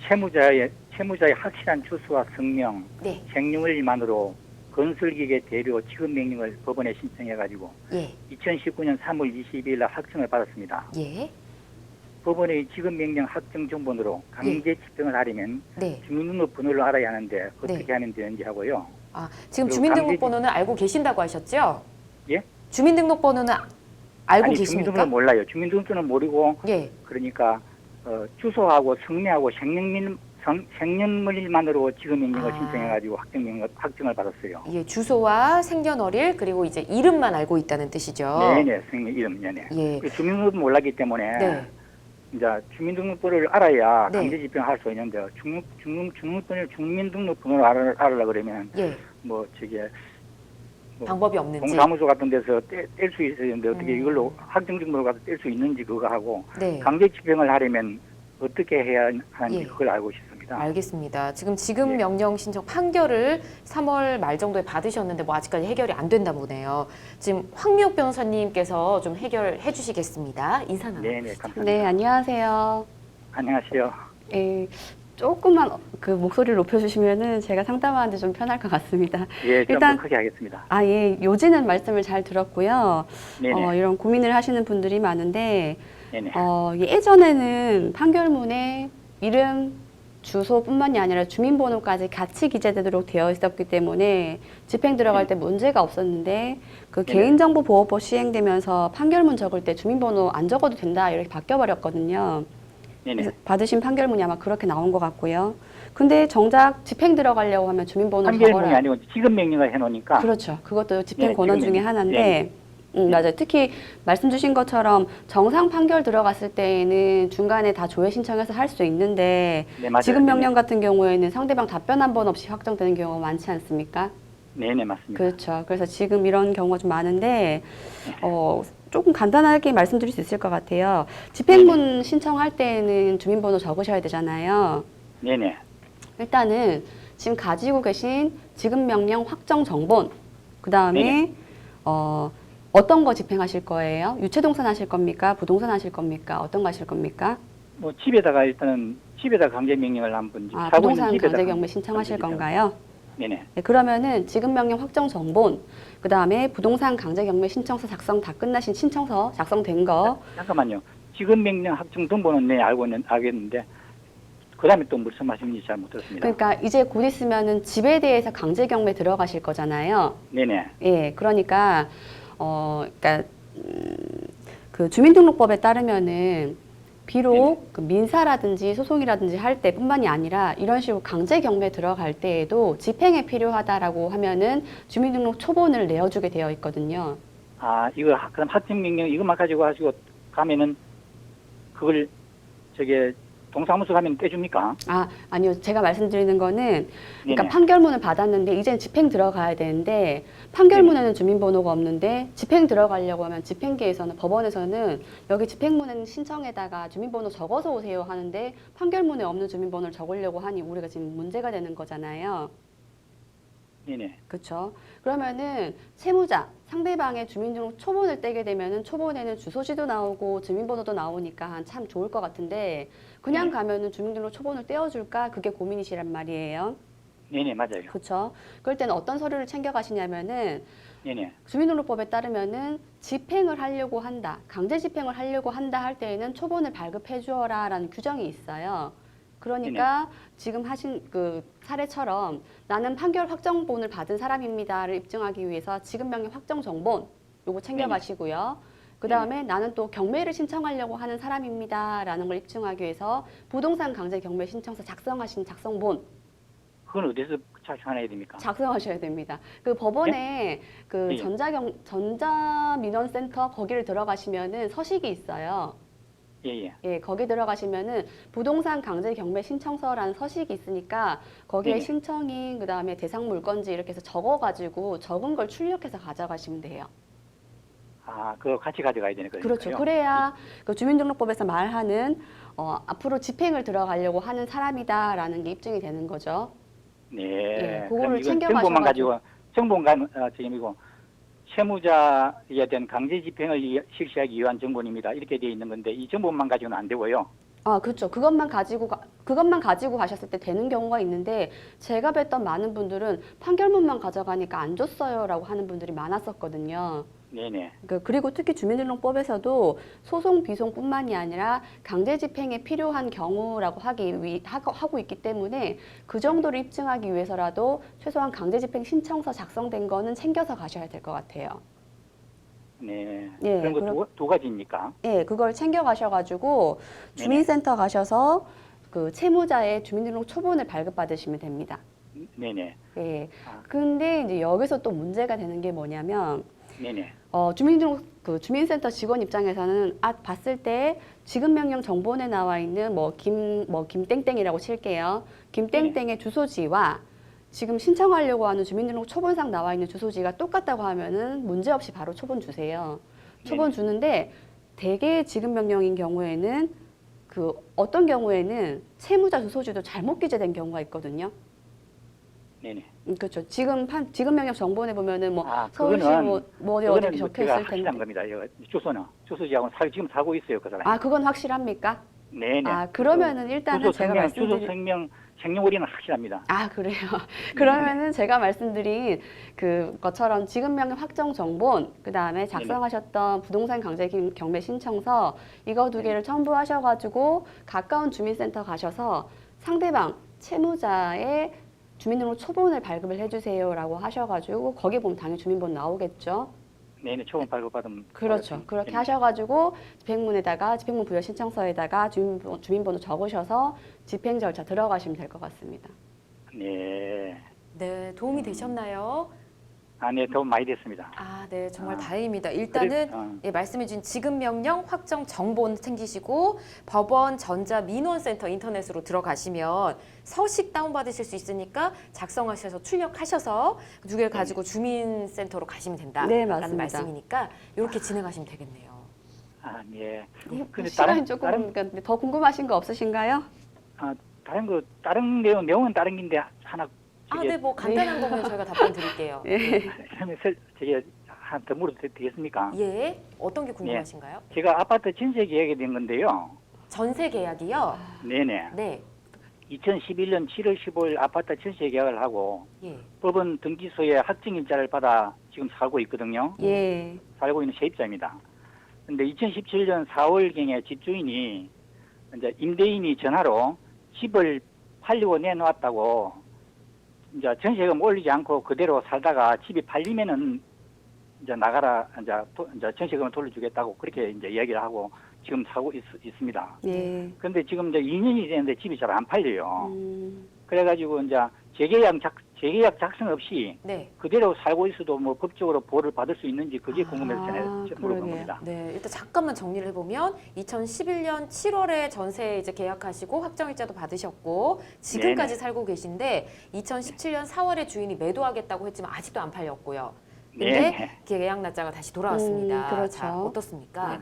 채무자의 확실한 주소와 성명, 네. 생년월일만으로 건설기계 대료 지급 명령을 법원에 신청해가지고 예. 2019년 3월 22일 날 확정을 받았습니다. 예. 법원의 지급 명령 확정 정본으로 강제 집행을 하려면 네. 주민등록번호를 알아야 하는데 어떻게 네. 하면 되는지 하고요. 아, 지금 그리고 주민등록번호는 알고 계신다고 하셨죠? 예? 주민등록번호는 알고 아니, 계십니까? 주민등록은 몰라요. 주민등록번호는 모르고 예. 그러니까 주소하고 성명하고 생년월일만으로 지급 명령을 신청해가지고 확정을 받았어요. 예, 주소와 생년월일 그리고 이제 이름만 알고 있다는 뜻이죠. 네네, 생년 이름, 네네. 예. 주민등록은 몰랐기 때문에 네. 이제 주민등록번호를 알아야 네. 강제 집행할 수 있는데 주민등록번호를 알으려 그러면 예. 뭐 방법이 없는지. 동사무소 같은 데서 뗄 수 있었는데 어떻게 이걸로 확정증명을 가서 뗄 수 있는지 그거 하고 네. 강제 집행을 하려면 어떻게 해야 하는지 예. 그걸 알고 싶습니다. 알겠습니다. 지금 예. 명령 신청 판결을 3월 말 정도에 받으셨는데 뭐 아직까지 해결이 안 된다 보네요. 지금 황미옥 변호사님께서 좀 해결해 주시겠습니다. 인사 나눠. 네네, 감사합니다. 네, 안녕하세요. 안녕하세요. 예, 조금만 그 목소리를 높여주시면은 제가 상담하는데 좀 편할 것 같습니다. 예, 좀 일단- 더 크게 하겠습니다. 아, 예, 요지는 말씀을 잘 들었고요. 네네, 이런 고민을 하시는 분들이 많은데, 네네. 예전에는 판결문에 이름, 주소뿐만이 아니라 주민번호까지 같이 기재되도록 되어 있었기 때문에 집행 들어갈 때 문제가 없었는데 그 네네. 개인정보보호법 시행되면서 판결문 적을 때 주민번호 안 적어도 된다 이렇게 바뀌어버렸거든요. 네네. 그래서 받으신 판결문이 아마 그렇게 나온 것 같고요. 근데 정작 집행 들어가려고 하면 주민번호 판결문이 적어라. 아니고 지급 명령을 해놓으니까. 그렇죠. 그것도 집행 네, 권한 지금 중에 네. 하나인데, 맞아요. 특히 말씀 주신 것처럼 정상 판결 들어갔을 때에는 중간에 다 조회 신청해서 할 수 있는데 네, 맞아요. 지급 명령 같은 경우에는 상대방 답변 한 번 없이 확정되는 경우가 많지 않습니까? 네네, 맞습니다. 그렇죠. 그래서 지금 이런 경우가 좀 많은데 조금 간단하게 말씀드릴 수 있을 것 같아요. 집행문 신청할 때는 주민번호 적으셔야 되잖아요. 네네. 일단은 지금 가지고 계신 지급명령 확정 정본, 그 다음에 네네. 어떤 거 집행하실 거예요? 유체동산 하실 겁니까? 부동산 하실 겁니까? 어떤 거 하실 겁니까? 뭐 집에다가 일단은 집에다가 강제 명령을 한번 아, 사고 있는 부동산 집에다가 강제 경매 신청하실 강제 건가요? 네네. 네, 그러면은 지급명령 확정 정본, 그 다음에 부동산 강제 경매 신청서 작성 다 끝나신 신청서 작성된 거, 잠깐만요. 지급 명령 확정 등본은 네 알겠는데 그 다음에 또 무슨 말씀인지 잘 못 들었습니다. 그러니까 이제 곧 있으면은 집에 대해서 강제 경매 들어가실 거잖아요. 네네. 예, 그러니까 그러니까 그 주민등록법에 따르면은 비록 그 민사라든지 소송이라든지 할 때뿐만이 아니라 이런 식으로 강제 경매 들어갈 때에도 집행이 필요하다라고 하면은 주민등록 초본을 내어주게 되어 있거든요. 아, 이거 그럼 확정 명령 이것만 가지고 하시고 가면은 그걸 저게 동사무소 가면 떼줍니까? 아, 아니요. 제가 말씀드리는 거는 그러니까 네네. 판결문을 받았는데 이젠 집행 들어가야 되는데 판결문에는 주민번호가 없는데 집행 들어가려고 하면 집행기에서는 법원에서는 여기 집행문은 신청에다가 주민번호 적어서 오세요 하는데 판결문에 없는 주민번호를 적으려고 하니 우리가 지금 문제가 되는 거잖아요. 네네. 그렇죠. 그러면은 채무자 상대방의 주민등록 초본을 떼게 되면은 초본에는 주소지도 나오고 주민번호도 나오니까 참 좋을 것 같은데 그냥 가면은 주민등록 초본을 떼어줄까 그게 고민이시란 말이에요. 네네, 맞아요. 그렇죠. 그럴 때는 어떤 서류를 챙겨가시냐면은 네네. 주민등록법에 따르면은 집행을 하려고 한다, 강제 집행을 하려고 한다 할 때에는 초본을 발급해 주어라라는 규정이 있어요. 그러니까 지금 하신 그 사례처럼 나는 판결 확정본을 받은 사람입니다를 입증하기 위해서 지급명령 확정 정본 요거 챙겨가시고요. 그 다음에 나는 또 경매를 신청하려고 하는 사람입니다라는 걸 입증하기 위해서 부동산 강제 경매 신청서 작성하신 작성본 그건 어디서 작성해야 됩니까? 작성하셔야 됩니다. 그 법원에 그 예. 전자민원센터 거기를 들어가시면은 서식이 있어요. 예예. 예, 거기 들어가시면은 부동산 강제 경매 신청서라는 서식이 있으니까 거기에 네. 신청인 그다음에 대상 물건지 이렇게 해서 적어가지고 적은 걸 출력해서 가져가시면 돼요. 아, 그거 같이 가져가야 되는 거예요. 그렇죠. 그래야 그 주민등록법에서 말하는 앞으로 집행을 들어가려고 하는 사람이다라는 게 입증이 되는 거죠. 네. 예, 그럼 그거를 이건 챙겨가셔가지고- 정보만 가지고 정보만 지금이고 채무자에 대한 강제 집행을 실시하기 위한 정보입니다. 이렇게 되어 있는 건데 이 정보만 가지고는 안 되고요. 아, 그렇죠. 그것만 가지고 가셨을 때 되는 경우가 있는데 제가 뵀던 많은 분들은 판결문만 가져가니까 안 줬어요라고 하는 분들이 많았었거든요. 네네. 그리고 특히 주민등록법에서도 소송 비송뿐만이 아니라 강제 집행에 필요한 경우라고 하고 있기 때문에 그 정도를 입증하기 위해서라도 최소한 강제 집행 신청서 작성된 거는 챙겨서 가셔야 될 것 같아요. 네. 예, 그런 거 두 가지입니까? 예, 그걸 챙겨 가셔가지고 주민센터 가셔서 그 채무자의 주민등록 초본을 발급받으시면 됩니다. 네네. 예. 아. 근데 이제 여기서 또 문제가 되는 게 뭐냐면 네네. 주민센터 직원 입장에서는 봤을 때 지급명령 정본에 나와 있는 김땡땡이라고 칠게요. 김땡땡의 주소지와 지금 신청하려고 하는 주민등록 초본상 나와 있는 주소지가 똑같다고 하면은 문제없이 바로 초본 주세요. 초본 네네. 주는데 대개 지급명령인 경우에는 어떤 경우에는 채무자 주소지도 잘못 기재된 경우가 있거든요. 네네. 그렇죠. 지급명령 정본에 보면은 서울시 그거는 어디 이렇게 적혀 제가 있을 텐데. 확실한 겁니다. 이거 주소지하고 지금 살고 있어요, 그 사람이. 그건 확실합니까? 네네. 그러면은 일단은 제가 주소 생년월일은 확실합니다. 그래요. 그러면은 제가 말씀드린 그것처럼 지급명령 확정 정본, 그 다음에 작성하셨던 부동산 강제 경매 신청서 이거 두 개를 첨부하셔가지고 가까운 주민센터 가셔서 상대방 채무자의 주민등록 초본을 발급을 해주세요라고 하셔가지고 거기 보면 당연히 주민번호 나오겠죠. 네네. 초본 발급받으면. 그렇죠. 그렇게 하셔가지고 집행문 부여 신청서에다가 주민번호 적으셔서 집행 절차 들어가시면 될 것 같습니다. 네. 네, 도움이 되셨나요? 네, 도움 많이 됐습니다. 네, 정말 다행입니다. 일단은 말씀해주신 지급명령 확정 정본 챙기시고 법원 전자민원센터 인터넷으로 들어가시면 서식 다운받으실 수 있으니까 작성하셔서 출력하셔서 두 개를 가지고 주민센터로 가시면 된다라는 맞습니다. 말씀이니까 이렇게 진행하시면 되겠네요. 네. 근데 시간이 조금 더 궁금하신 거 없으신가요? 다른 내용은 다른 긴데 하나. 네, 간단한 거면 저희가 답변 드릴게요. 저기 하나 더 물어도 되겠습니까? 예, 어떤 게 궁금하신가요? 제가 아파트 전세 계약이 된 건데요. 전세 계약이요? 네네. 네. 2011년 7월 15일 아파트 전세 계약을 하고 예. 법원 등기소에 확정일자를 받아 지금 살고 있거든요. 예. 살고 있는 세입자입니다. 근데 2017년 4월경에 집주인이 이제 임대인이 전화로 집을 팔려고 내놓았다고 이제 전세금 올리지 않고 그대로 살다가 집이 팔리면은 이제 나가라, 이제 전세금을 돌려주겠다고 그렇게 이제 이야기를 하고 지금 살고 있습니다. 예. 그런데 지금 이제 2년이 됐는데 집이 잘 안 팔려요. 그래가지고 이제 재계약 작성 없이 그대로 살고 있어도 뭐 법적으로 보호를 받을 수 있는지 그게 궁금해서 물어본 겁니다. 네, 일단 잠깐만 정리를 해보면 2011년 7월에 전세 이제 계약하시고 확정일자도 받으셨고 지금까지 살고 계신데 2017년 4월에 주인이 매도하겠다고 했지만 아직도 안 팔렸고요. 근데 계약 날짜가 다시 돌아왔습니다. 그렇죠. 자, 어떻습니까?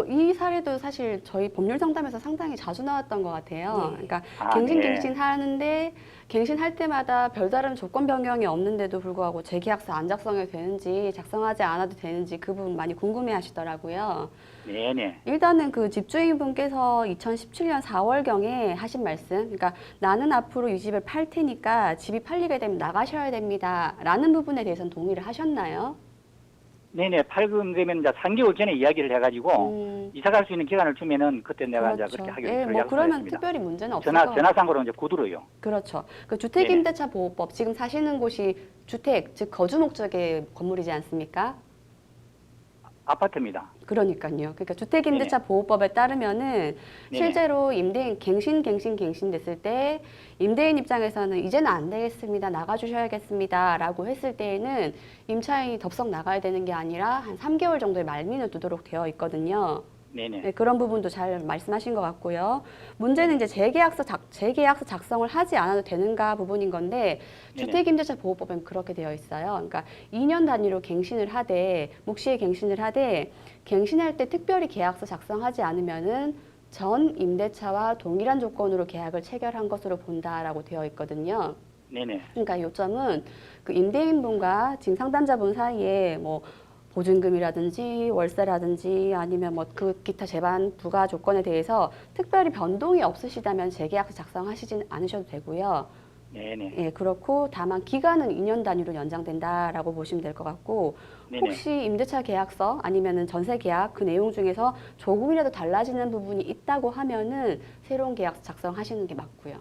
이 사례도 사실 저희 법률 상담에서 상당히 자주 나왔던 것 같아요. 그러니까 갱신하는데 갱신할 때마다 별다른 조건 변경이 없는데도 불구하고 재계약서 안 작성해도 되는지 작성하지 않아도 되는지 그 부분 많이 궁금해하시더라고요. 네네. 일단은 그 집주인분께서 2017년 4월경에 하신 말씀, 그러니까 나는 앞으로 이 집을 팔 테니까 집이 팔리게 되면 나가셔야 됩니다라는 부분에 대해서는 동의를 하셨나요? 네네. 팔금 되면 이제 3개월 전에 이야기를 해가지고 이사 갈 수 있는 기간을 주면은 그때 내가 이제 그렇게 하기로 약속했습니다. 그러면 특별히 문제는 없을 것 같아요. 전화상으로 이제 구두로요. 그렇죠. 그 주택임대차 보호법 지금 사시는 곳이 주택 즉 거주 목적의 건물이지 않습니까? 아파트입니다. 그러니까요. 그러니까 주택임대차 보호법에 따르면은 실제로 임대인 갱신 됐을 때 임대인 입장에서는 이제는 안 되겠습니다. 나가주셔야겠습니다라고 했을 때에는 임차인이 덥석 나가야 되는 게 아니라 한 3개월 정도의 말미는 두도록 되어 있거든요. 네네. 네, 그런 부분도 잘 말씀하신 것 같고요. 문제는 이제 재계약서 작성을 하지 않아도 되는가 부분인 건데 주택임대차 보호법엔 그렇게 되어 있어요. 그러니까 2년 단위로 갱신을 하되 묵시에 갱신을 하되 갱신할 때 특별히 계약서 작성하지 않으면은 전 임대차와 동일한 조건으로 계약을 체결한 것으로 본다라고 되어 있거든요. 네네. 그러니까 요점은 그 임대인분과 지금 상담자분 사이에 뭐 보증금이라든지 월세라든지 아니면 뭐 그 기타 제반 부가 조건에 대해서 특별히 변동이 없으시다면 재계약서 작성하시진 않으셔도 되고요. 네네. 예, 그렇고 다만 기간은 2년 단위로 연장된다라고 보시면 될 것 같고 네네. 혹시 임대차 계약서 아니면은 전세 계약 그 내용 중에서 조금이라도 달라지는 부분이 있다고 하면은 새로운 계약서 작성하시는 게 맞고요.